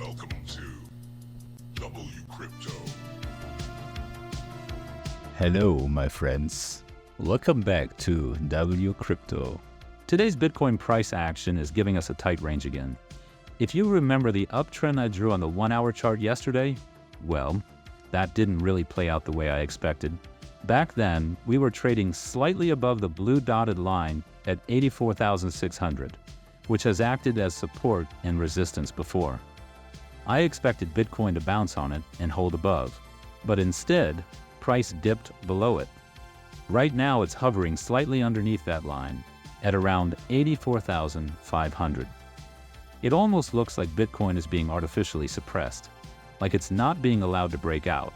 Welcome to WCrypto. Hello, my friends. Welcome back to WCrypto. Today's Bitcoin price action is giving us a tight range again. If you remember the uptrend I drew on the 1-hour chart yesterday, well, that didn't really play out the way I expected. Back then, we were trading slightly above the blue dotted line at 84,600, which has acted as support and resistance before. I expected Bitcoin to bounce on it and hold above, but instead, price dipped below it. Right now, it's hovering slightly underneath that line at around 84,500. It almost looks like Bitcoin is being artificially suppressed, like it's not being allowed to break out.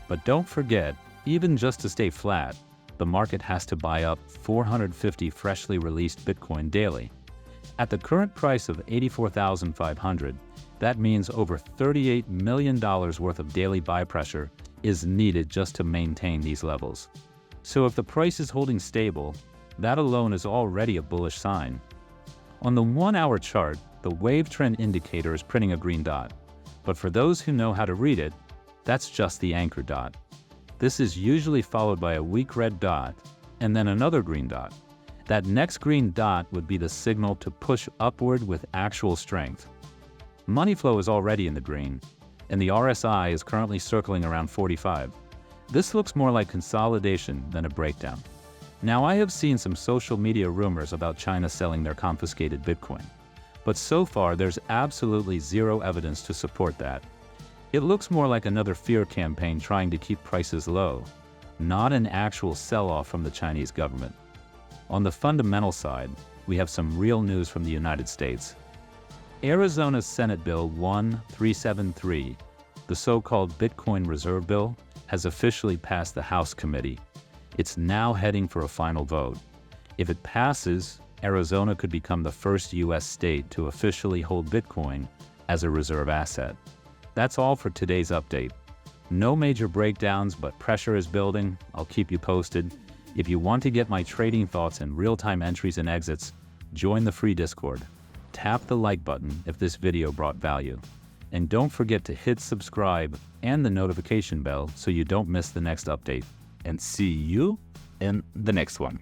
But don't forget, even just to stay flat, the market has to buy up 450 freshly released Bitcoin daily. At the current price of 84,500, that means over $38 million worth of daily buy pressure is needed just to maintain these levels. So if the price is holding stable, that alone is already a bullish sign. On the 1-hour chart, the wave trend indicator is printing a green dot. But for those who know how to read it, that's just the anchor dot. This is usually followed by a weak red dot and then another green dot. That next green dot would be the signal to push upward with actual strength. Money flow is already in the green, and the RSI is currently circling around 45. This looks more like consolidation than a breakdown. Now, I have seen some social media rumors about China selling their confiscated Bitcoin, but so far there's absolutely zero evidence to support that. It looks more like another fear campaign trying to keep prices low, not an actual sell-off from the Chinese government. On the fundamental side, we have some real news from the United States. Arizona's Senate Bill 1373, the so-called Bitcoin Reserve Bill, has officially passed the House committee. It's now heading for a final vote. If it passes, Arizona could become the first U.S. state to officially hold Bitcoin as a reserve asset. That's all for today's update. No major breakdowns, but pressure is building. I'll keep you posted. If you want to get my trading thoughts and real-time entries and exits, join the free Discord. Tap the like button if this video brought value. And don't forget to hit subscribe and the notification bell so you don't miss the next update. And see you in the next one.